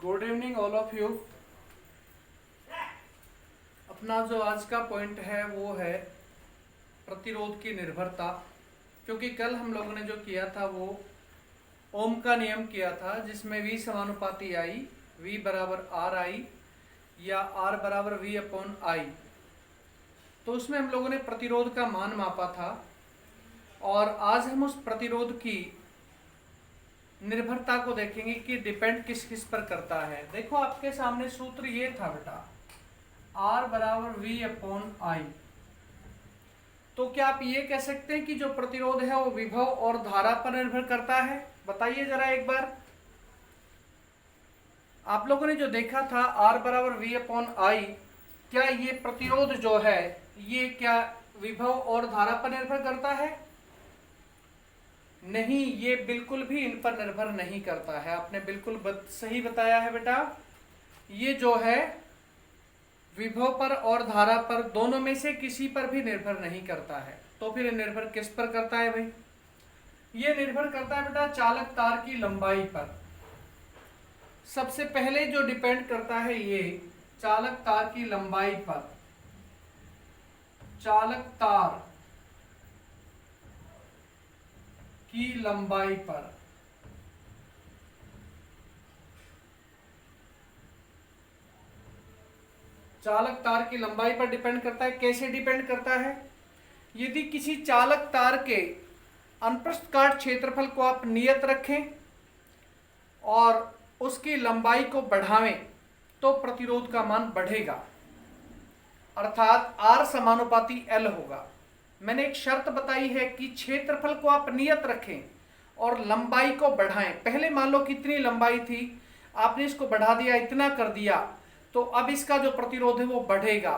Good evening all of you. अपना जो आज का पॉइंट है वो है प्रतिरोध की निर्भरता। क्योंकि कल हम लोगों ने जो किया था वो ओम का नियम किया था, जिसमें V समानुपाती I, V बराबर आर आई या R बराबर V अपॉन आई। तो उसमें हम लोगों ने प्रतिरोध का मान मापा था और आज हम उस प्रतिरोध की निर्भरता को देखेंगे कि डिपेंड किस किस पर करता है। देखो आपके सामने सूत्र ये था बेटा, R बराबर V अपॉन आई। तो क्या आप ये कह सकते हैं कि जो प्रतिरोध है वो विभव और धारा पर निर्भर करता है? बताइए जरा एक बार। आप लोगों ने जो देखा था R बराबर V अपॉन आई, क्या ये प्रतिरोध जो है ये क्या विभव और धारा पर निर्भर करता है? नहीं, ये बिल्कुल भी इन पर निर्भर नहीं करता है। आपने बिल्कुल सही बताया है बेटा। ये जो है विभव पर और धारा पर दोनों में से किसी पर भी निर्भर नहीं करता है। तो फिर निर्भर किस पर करता है भाई? ये निर्भर करता है बेटा चालक तार की लंबाई पर। सबसे पहले जो डिपेंड करता है ये चालक तार की लंबाई पर। चालक तार की लंबाई पर चालक तार की लंबाई पर डिपेंड करता है। कैसे डिपेंड करता है? यदि किसी चालक तार के अनुप्रस्थ काट क्षेत्रफल को आप नियत रखें और उसकी लंबाई को बढ़ावें तो प्रतिरोध का मान बढ़ेगा, अर्थात R समानुपाती L होगा। मैंने एक शर्त बताई है कि क्षेत्रफल को आप नियत रखें और लंबाई को बढ़ाएं। पहले मान लो कितनी लंबाई थी, आपने इसको बढ़ा दिया, इतना कर दिया, तो अब इसका जो प्रतिरोध है वो बढ़ेगा।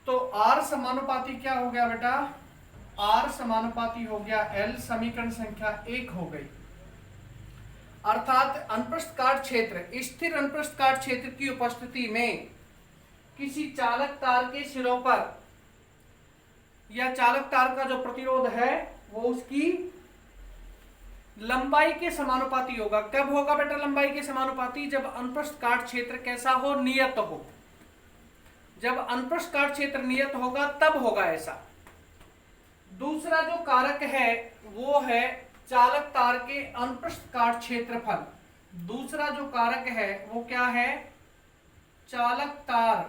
तो R समानुपाती क्या हो गया बेटा? R समानुपाती हो गया L, समीकरण संख्या 1 हो गई। अर्थात अनुप्रस्थ काट क्षेत्र, स्थिर अनुप्रस्थ काट क्षेत्र की उपस्थिति में किसी चालक तार के सिरों पर या चालक तार का जो प्रतिरोध है वो उसकी लंबाई के समानुपाती होगा। कब होगा बेटा लंबाई के समानुपाती? जब अनुप्रस्थ काट क्षेत्र कैसा हो? नियत हो। जब अनुप्रस्थ काट क्षेत्र नियत होगा तब होगा ऐसा। दूसरा जो कारक है वो है चालक तार के अनुप्रस्थ काट क्षेत्रफल। दूसरा जो कारक है वो क्या है? चालक तार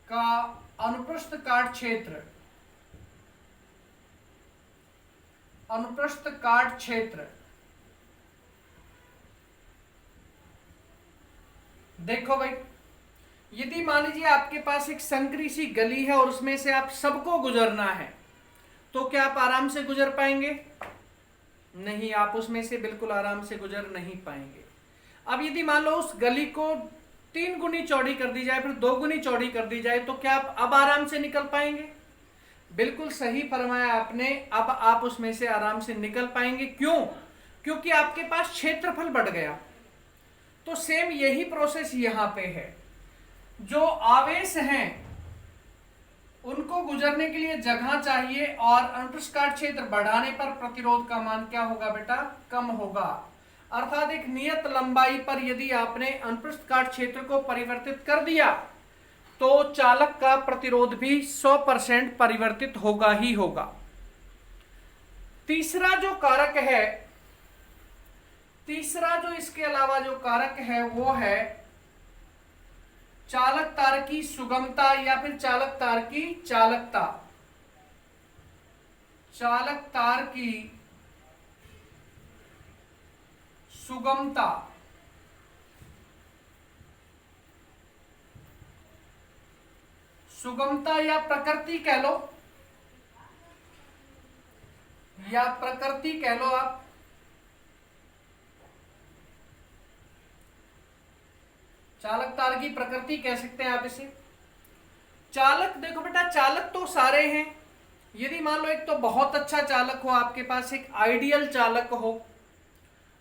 का अनुप्रस्थ काट क्षेत्र। अनुप्रस्थ काट क्षेत्र। देखो भाई, यदि मान लीजिए आपके पास एक संकरी सी गली है और उसमें से आप सबको गुजरना है, तो क्या आप आराम से गुजर पाएंगे? नहीं, आप उसमें से बिल्कुल आराम से गुजर नहीं पाएंगे। अब यदि मान लो उस गली को 3 गुनी चौड़ी कर दी जाए, फिर 2 गुनी चौड़ी कर दी जाए, तो क्या आप अब आराम से निकल पाएंगे? बिल्कुल सही फरमाया आपने, अब आप उसमें से आराम से निकल पाएंगे। क्यों? क्योंकि आपके पास क्षेत्रफल बढ़ गया। तो सेम यही प्रोसेस यहां पे है। जो आवेश हैं उनको गुजरने के लिए जगह चाहिए और अनुप्रस्थ काट क्षेत्र बढ़ाने पर प्रतिरोध का मान क्या होगा बेटा? कम होगा। अर्थात एक नियत लंबाई पर यदि आपने अनुप्रस्थ काट क्षेत्र को परिवर्तित कर दिया तो चालक का प्रतिरोध भी 100% परिवर्तित होगा ही होगा। तीसरा जो कारक है, तीसरा जो इसके अलावा जो कारक है वो है चालक तार की सुगमता या फिर चालक तार की चालकता। चालक तार की सुगमता। सुगमता या प्रकृति कह लो, या प्रकृति कह लो आप। चालक तार की प्रकृति कह सकते हैं आप इसे। चालक देखो बेटा, चालक तो सारे हैं। यदि मान लो एक तो बहुत अच्छा चालक हो आपके पास, एक आइडियल चालक हो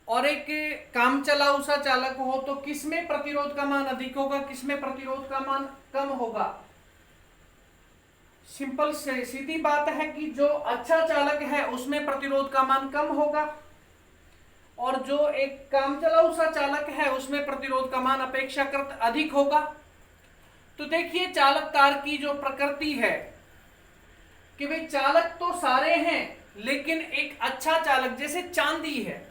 और एक काम चलाऊ सा चालक हो, तो किसमें प्रतिरोध का मान अधिक होगा, किसमें प्रतिरोध का मान कम होगा? सिंपल से सीधी बात है कि जो अच्छा चालक है उसमें प्रतिरोध का मान कम होगा। और जो एक कामचलाऊ सा चालक है उसमें प्रतिरोध का मान अपेक्षाकृत अधिक होगा। तो देखिए चालक तार की जो प्रकृति है कि भाई चालक तो सारे हैं, लेकिन एक अच्छा चालक जैसे चांदी है,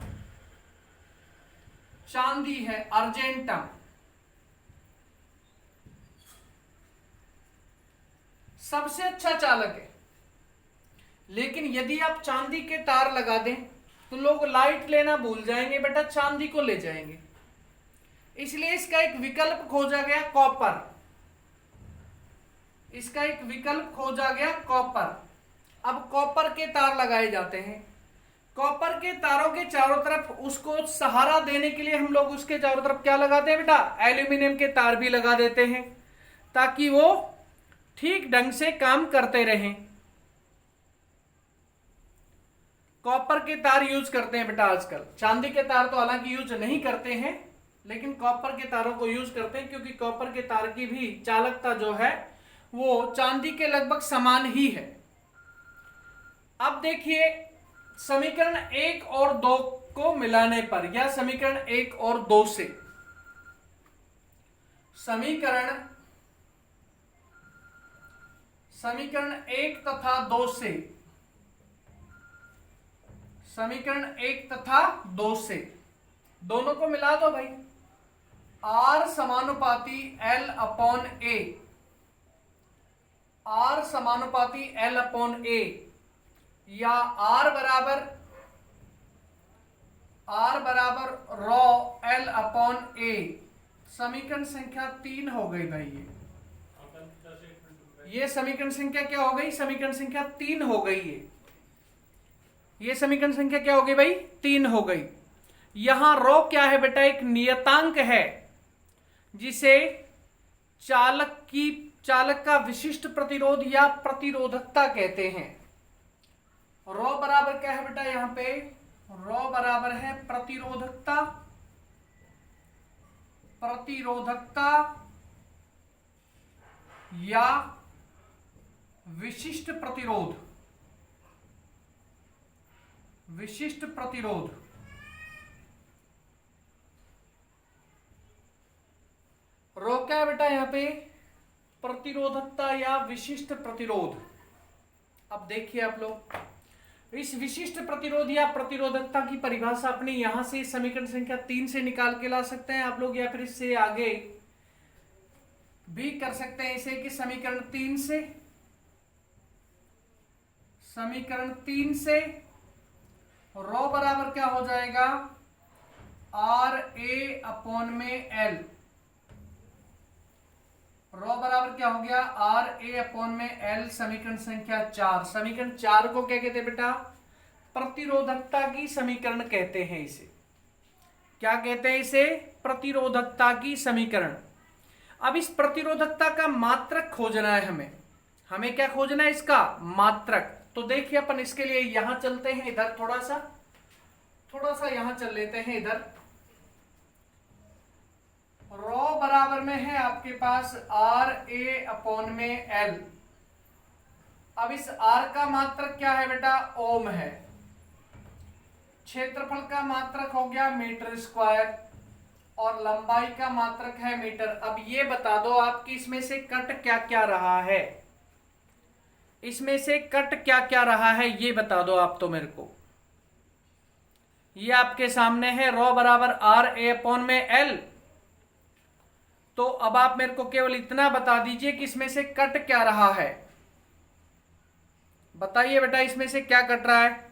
चांदी है अर्जेंटम, सबसे अच्छा चालक है। लेकिन यदि आप चांदी के तार लगा दें तो लोग लाइट लेना भूल जाएंगे, बेटा चांदी को ले जाएंगे। इसलिए इसका एक विकल्प खोजा गया कॉपर, इसका एक विकल्प खोजा गया कॉपर। अब कॉपर के तार लगाए जाते हैं। कॉपर के तारों के चारों तरफ उसको सहारा देने के लिए हम लोग उसके चारों तरफ क्या लगाते हैं बेटा, एल्यूमिनियम के तार भी लगा देते हैं, ताकि वो ठीक ढंग से काम करते रहें। कॉपर के तार यूज करते हैं बेटा आजकल, चांदी के तार तो हालांकि यूज नहीं करते हैं, लेकिन कॉपर के तारों को यूज करते हैं, क्योंकि कॉपर के तार की भी चालकता जो है वो चांदी के लगभग समान ही है। अब देखिए समीकरण 1 और 2 को मिलाने पर, या समीकरण 1 और 2 से, समीकरण 1 तथा 2 से, समीकरण 1 तथा 2 से दोनों को मिला दो भाई। R समानुपाती L अपॉन A, R समानुपाती L अपॉन A, या R बराबर रॉ L अपॉन A, समीकरण संख्या 3 हो गई भाई। ये समीकरण संख्या क्या हो गई, समीकरण संख्या 3 हो गई है। ये समीकरण संख्या क्या हो गई भाई, 3 हो गई। यहां रॉ क्या है बेटा, एक नियतांक है जिसे चालक का विशिष्ट प्रतिरोध या प्रतिरोधकता कहते हैं। रॉ बराबर क्या है बेटा, यहां पे रॉ बराबर है प्रतिरोधकता या विशिष्ट प्रतिरोध। रो क्या है बेटा यहां पे, प्रतिरोधकता या विशिष्ट प्रतिरोध। अब देखिए आप लोग, इस विशिष्ट प्रतिरोध या प्रतिरोधकता की परिभाषा अपने यहां से समीकरण संख्या 3 से निकाल के ला सकते हैं आप लोग, या फिर इससे आगे भी कर सकते हैं इसे कि समीकरण 3 से रो बराबर क्या हो जाएगा, आर ए अपॉन में एल। रो बराबर क्या हो गया, आर ए अपॉन में एल, समीकरण संख्या 4। समीकरण 4 को क्या कहते हैं बेटा, प्रतिरोधकता की समीकरण कहते हैं। इसे क्या कहते हैं, इसे प्रतिरोधकता की समीकरण। अब इस प्रतिरोधकता का मात्रक खोजना है हमें क्या खोजना है, इसका मात्रक। तो देखिए अपन इसके लिए यहां चलते हैं, इधर थोड़ा सा यहां चल लेते हैं इधर। रॉ बराबर में है आपके पास आर ए अपॉन में एल। अब इस आर का मात्रक क्या है बेटा, ओम है। क्षेत्रफल का मात्रक हो गया मीटर स्क्वायर, और लंबाई का मात्रक है मीटर। अब ये बता दो आपकी इसमें से कट क्या क्या रहा है, इसमें से कट क्या क्या रहा है ये बता दो आप तो मेरे को। ये आपके सामने है रॉ बराबर आर ए अपॉन में एल। तो अब आप मेरे को केवल इतना बता दीजिए कि इसमें से कट क्या रहा है। बताइए बेटा इसमें से क्या कट रहा है,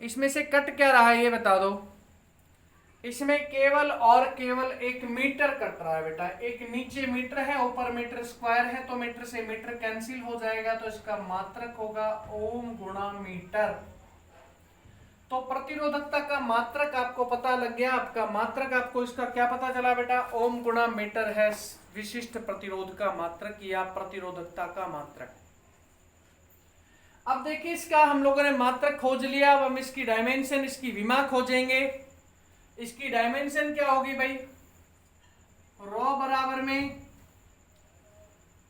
इसमें से कट क्या रहा है ये बता दो। इसमें केवल और केवल एक मीटर कट रहा है बेटा। एक नीचे मीटर है, ऊपर मीटर स्क्वायर है, तो मीटर से मीटर कैंसिल हो जाएगा, तो इसका मात्रक होगा ओम गुणा मीटर। तो प्रतिरोधकता का मात्रक आपको पता लग गया। आपका मात्रक आपको इसका क्या पता चला बेटा, ओम गुणा मीटर है विशिष्ट प्रतिरोध का मात्रक या प्रतिरोधकता का मात्रक। अब देखिए इसका हम लोगों ने मात्रक खोज लिया। अब हम इसकी डायमेंशन, इसकी विमा खोजेंगे। इसकी डायमेंशन क्या होगी भाई, रॉ बराबर में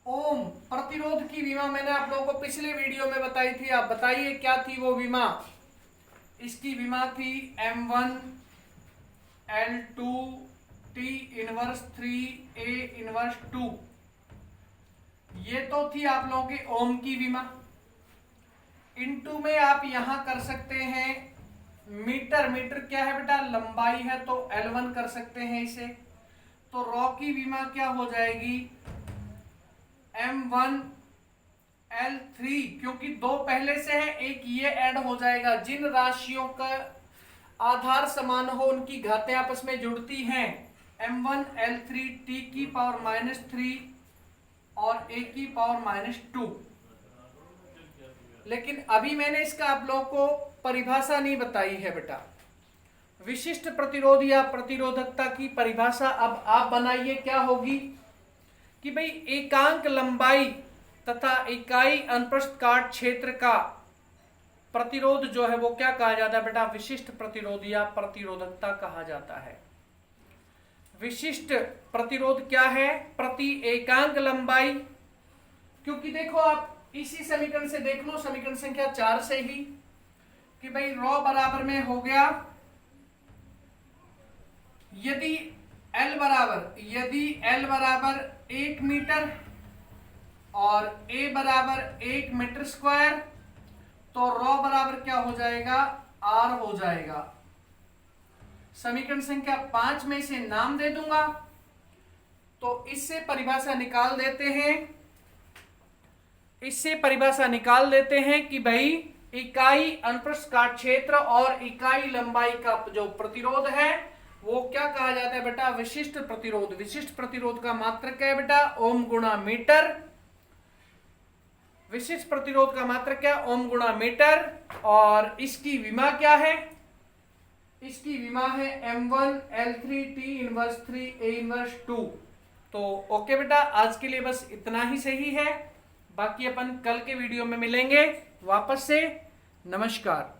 ओम। प्रतिरोध की विमा मैंने आप लोगों को पिछले वीडियो में बताई थी, आप बताइए क्या थी वो विमा। इसकी विमा थी M1 L2 T inverse 3 A inverse 2। ये तो थी आप लोगों के ओम की विमा। इनटू में आप यहां कर सकते हैं मीटर। मीटर क्या है बेटा? लंबाई है, तो L1 कर सकते हैं इसे। तो रॉ की विमा क्या हो जाएगी? M1 L3, क्योंकि दो पहले से है, एक ये ऐड हो जाएगा। जिन राशियों का आधार समान हो उनकी घातें आपस में जुड़ती हैं। M1 L3 T की पावर -3 और A की पावर -2। लेकिन अभी मैंने इसका आप लोगों को परिभाषा नहीं बताई है बेटा। विशिष्ट प्रतिरोध या प्रतिरोधकता की परिभाषा अब आप बनाइए। क्या होगी कि भाई एकांक लंबाई तथा इकाई अनुप्रस्थ काट क्षेत्र का प्रतिरोध जो है वो क्या कहा जाता है बेटा? विशिष्ट प्रतिरोध या प्रतिरोधकता कहा जाता है। विशिष्ट प्रतिरोध क्या है? प्रति एकांक लंबाई। क्योंकि देखो आप इसी समीकरण से देख लो, समीकरण संख्या 4 से ही, कि भाई रॉ बराबर में हो गया यदि L बराबर 1 मीटर और A बराबर 1 मीटर स्क्वायर, तो रॉ बराबर क्या हो जाएगा? R हो जाएगा। समीकरण संख्या 5 में से नाम दे दूंगा, तो इससे परिभाषा निकाल देते हैं कि भाई इकाई अनुप्रस्थ काट क्षेत्र और इकाई लंबाई का जो प्रतिरोध है वो क्या कहा जाता है बेटा? विशिष्ट प्रतिरोध। विशिष्ट प्रतिरोध का मात्रक क्या है बेटा? ओम गुणा मीटर। विशिष्ट प्रतिरोध का मात्रक क्या? ओम गुणा मीटर। और इसकी विमा क्या है? इसकी विमा है M1 L3 T inverse 3 A inverse 2। तो ओके बेटा, आज के लिए बस इतना ही सही है। बाकी अपन कल के वीडियो में मिलेंगे वापस से। नमस्कार।